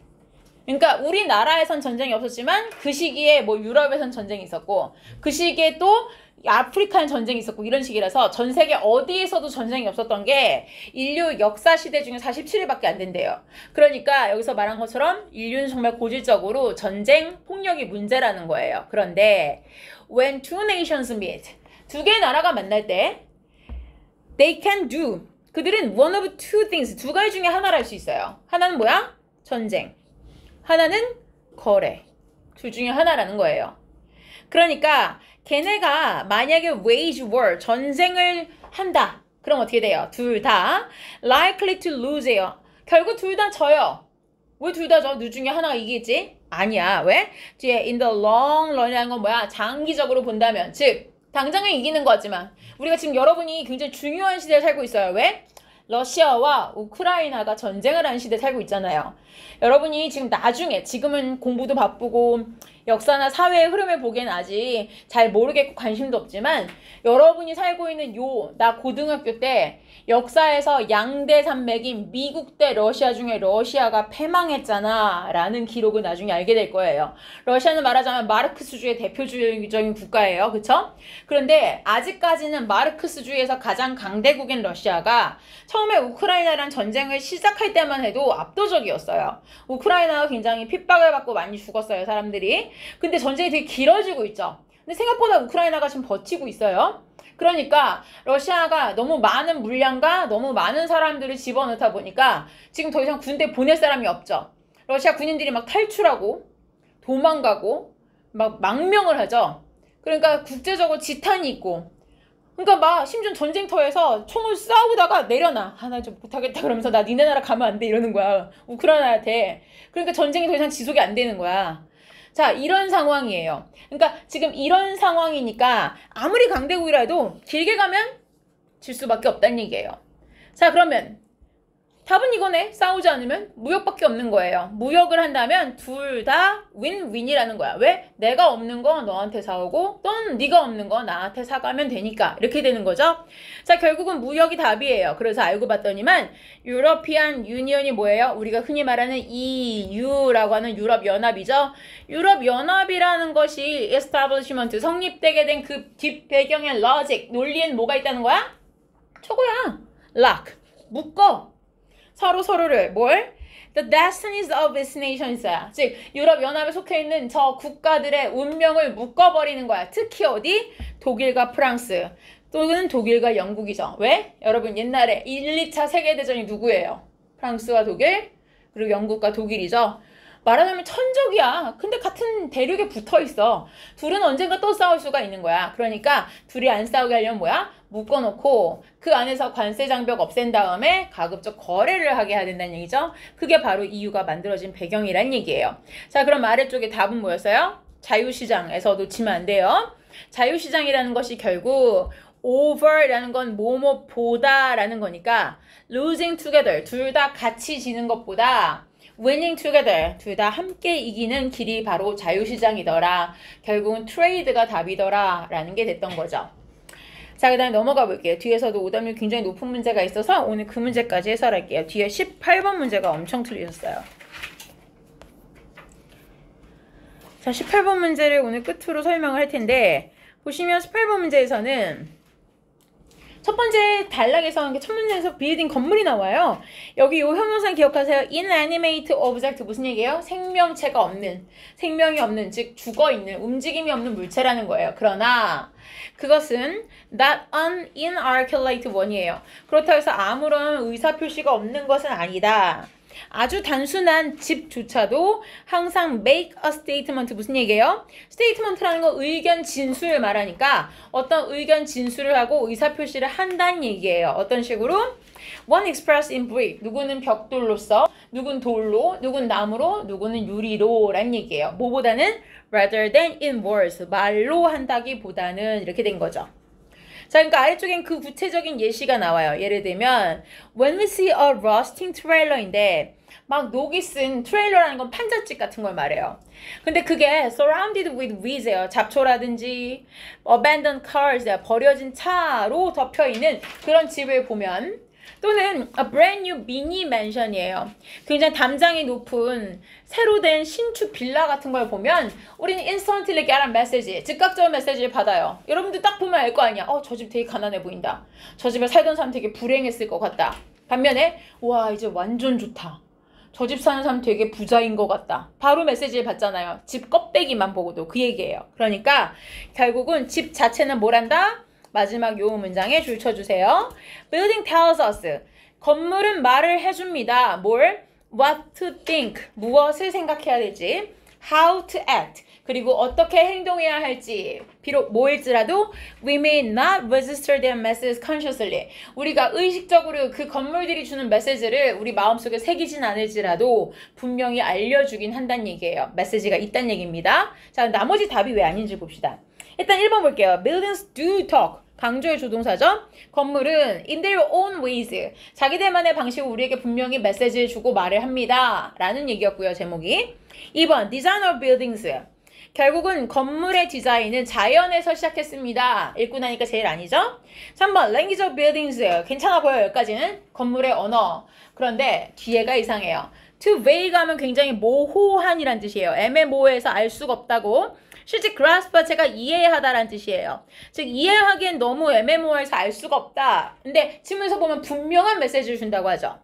그러니까 우리나라에선 전쟁이 없었지만 그 시기에 뭐 유럽에선 전쟁이 있었고 그 시기에 또 아프리카엔 전쟁이 있었고 이런 식이라서 전 세계 어디에서도 전쟁이 없었던 게 인류 역사 시대 중에 47일밖에 안 된대요. 그러니까 여기서 말한 것처럼 인류는 정말 고질적으로 전쟁, 폭력이 문제라는 거예요. 그런데 when two nations meet, 두 개의 나라가 만날 때 they can do, 그들은 one of two things, 두 가지 중에 하나를 할 수 있어요. 하나는 뭐야? 전쟁. 하나는 거래. 둘 중에 하나라는 거예요. 그러니까 걔네가 만약에 wage war, 전쟁을 한다. 그럼 어떻게 돼요? 둘 다 likely to lose예요. 결국 둘 다 져요. 왜 둘 다 져? 둘 중에 하나가 이기겠지? 아니야. 왜? 뒤에 in the long run이라는 건 뭐야? 장기적으로 본다면. 즉, 당장은 이기는 거지만 우리가 지금 여러분이 굉장히 중요한 시대에 살고 있어요. 왜? 러시아와 우크라이나가 전쟁을 하는 시대에 살고 있잖아요. 여러분이 지금 나중에, 지금은 공부도 바쁘고 역사나 사회의 흐름을 보기엔 아직 잘 모르겠고 관심도 없지만 여러분이 살고 있는 나 고등학교 때 역사에서 양대 산맥인 미국 대 러시아 중에 러시아가 패망했잖아 라는 기록을 나중에 알게 될 거예요. 러시아는 말하자면 마르크스주의 대표적인 국가예요. 그쵸? 그런데 아직까지는 마르크스주의에서 가장 강대국인 러시아가 처음에 우크라이나랑 전쟁을 시작할 때만 해도 압도적이었어요. 우크라이나가 굉장히 핍박을 받고 많이 죽었어요, 사람들이. 근데 전쟁이 되게 길어지고 있죠. 근데 생각보다 우크라이나가 지금 버티고 있어요. 그러니까 러시아가 너무 많은 물량과 너무 많은 사람들을 집어넣다 보니까 지금 더 이상 군대 보낼 사람이 없죠. 러시아 군인들이 막 탈출하고 도망가고 막 망명을 하죠. 그러니까 국제적으로 지탄이 있고, 그러니까 막 심지어 전쟁터에서 총을 싸우다가 내려놔. 나 좀 못하겠다 그러면서 나 니네 나라 가면 안 돼 이러는 거야. 우크라이나한테. 그러니까 전쟁이 더 이상 지속이 안 되는 거야. 자, 이런 상황이에요. 그러니까 지금 이런 상황이니까 아무리 강대국이라도 길게 가면 질 수밖에 없다는 얘기예요. 자, 그러면 답은 이거네. 싸우지 않으면 무역밖에 없는 거예요. 무역을 한다면 둘 다 윈윈이라는 거야. 왜? 내가 없는 거 너한테 사오고 또는 네가 없는 거 나한테 사가면 되니까 이렇게 되는 거죠. 자, 결국은 무역이 답이에요. 그래서 알고 봤더니만 유러피안 유니언이 뭐예요? 우리가 흔히 말하는 EU라고 하는 유럽연합이죠. 유럽연합이라는 것이 establishment, 성립되게 된 그 뒷배경의 logic, 논리엔 뭐가 있다는 거야? 저거야. lock, 묶어. 서로를 뭘? The destinies of its nations. 즉 유럽연합에 속해 있는 저 국가들의 운명을 묶어버리는 거야. 특히 어디? 독일과 프랑스 또는 독일과 영국이죠. 왜? 여러분 옛날에 1, 2차 세계대전이 누구예요? 프랑스와 독일 그리고 영국과 독일이죠. 말하자면 천적이야. 근데 같은 대륙에 붙어 있어. 둘은 언젠가 또 싸울 수가 있는 거야. 그러니까 둘이 안 싸우게 하려면 뭐야? 묶어놓고 그 안에서 관세 장벽 없앤 다음에 가급적 거래를 하게 해야 된다는 얘기죠. 그게 바로 EU가 만들어진 배경이란 얘기예요. 자, 그럼 아래쪽에 답은 뭐였어요? 자유시장에서 놓치면 안 돼요. 자유시장이라는 것이 결국 over라는 건 뭐뭐보다라는 거니까 losing together, 둘 다 같이 지는 것보다 winning together, 둘 다 함께 이기는 길이 바로 자유시장이더라. 결국은 트레이드가 답이더라 라는 게 됐던 거죠. 자, 그 다음에 넘어가 볼게요. 뒤에서도 오답률 굉장히 높은 문제가 있어서 오늘 그 문제까지 해설할게요. 뒤에 18번 문제가 엄청 틀리셨어요. 자, 18번 문제를 오늘 끝으로 설명을 할 텐데 보시면 18번 문제에서는 첫 번째 단락에서 첫 문제에서 빌딩 건물이 나와요. 여기 요 형용사 기억하세요. inanimate object 무슨 얘기예요? 생명체가 없는, 생명이 없는, 즉 죽어있는, 움직임이 없는 물체라는 거예요. 그러나 그것은 not an inarticulate one이에요. 그렇다고 해서 아무런 의사표시가 없는 것은 아니다. 아주 단순한 집조차도 항상 make a statement 무슨 얘기예요? statement라는 건 의견 진술을 말하니까 어떤 의견 진술을 하고 의사표시를 한다는 얘기예요. 어떤 식으로? One expressed in brief. 누구는 벽돌로서, 누군 돌로, 누군 나무로, 누구는 유리로 라는 얘기예요. 뭐보다는 rather than in words. 말로 한다기보다는 이렇게 된 거죠. 자, 그러니까 아래쪽엔 그 구체적인 예시가 나와요. 예를 들면 when we see a rusting trailer인데 막 녹이 쓴 트레일러라는 건 판잣집 같은 걸 말해요. 근데 그게 surrounded with weeds예요. 잡초라든지 abandoned cars, 버려진 차로 덮여있는 그런 집을 보면 또는 a brand new mini mansion이에요. 굉장히 담장이 높은 새로 된 신축 빌라 같은 걸 보면 우리는 instantly get a message, 즉각적인 메시지를 받아요. 여러분들 딱 보면 알 거 아니야. 저 집 되게 가난해 보인다. 저 집에 살던 사람 되게 불행했을 것 같다. 반면에 와 이제 완전 좋다. 저 집 사는 사람 되게 부자인 것 같다. 바로 메시지를 받잖아요. 집 껍데기만 보고도 그 얘기예요. 그러니까 결국은 집 자체는 뭘 한다? 마지막 요 문장에 줄 쳐주세요. Building tells us. 건물은 말을 해줍니다. 뭘? What to think. 무엇을 생각해야 될지. How to act. 그리고 어떻게 행동해야 할지. 비록 뭐일지라도 we may not register their messages consciously. 우리가 의식적으로 그 건물들이 주는 메시지를 우리 마음속에 새기진 않을지라도 분명히 알려주긴 한다는 얘기예요. 메시지가 있다는 얘기입니다. 자, 나머지 답이 왜 아닌지 봅시다. 일단 1번 볼게요. Buildings do talk. 강조의 조동사죠. 건물은 in their own ways. 자기들만의 방식으로 우리에게 분명히 메시지를 주고 말을 합니다. 라는 얘기였고요. 제목이. 2번 Design of buildings. 결국은 건물의 디자인은 자연에서 시작했습니다. 읽고 나니까 제일 아니죠? 3번 Language of buildings. 괜찮아 보여요. 여기까지는. 건물의 언어. 그런데 뒤에가 이상해요. too vague 하면 굉장히 모호한이란 뜻이에요. 애매모호해서 알 수가 없다고. 실제 grasp 자체가 이해하다라는 뜻이에요. 즉 이해하기엔 너무 애매모호해서 알 수가 없다. 근데 지문에서 보면 분명한 메시지를 준다고 하죠.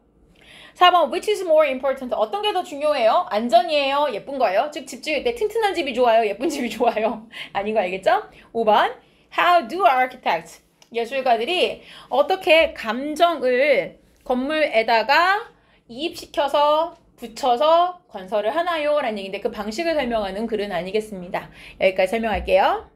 4번 which is more important. 어떤 게 더 중요해요? 안전이에요? 예쁜 거예요? 즉 집 지을 때 튼튼한 집이 좋아요? 예쁜 집이 좋아요? 아닌 거 알겠죠? 5번 how do architects. 예술가들이 어떻게 감정을 건물에다가 이입시켜서 붙여서 건설을 하나요? 라는 얘기인데 그 방식을 설명하는 글은 아니겠습니다. 여기까지 설명할게요.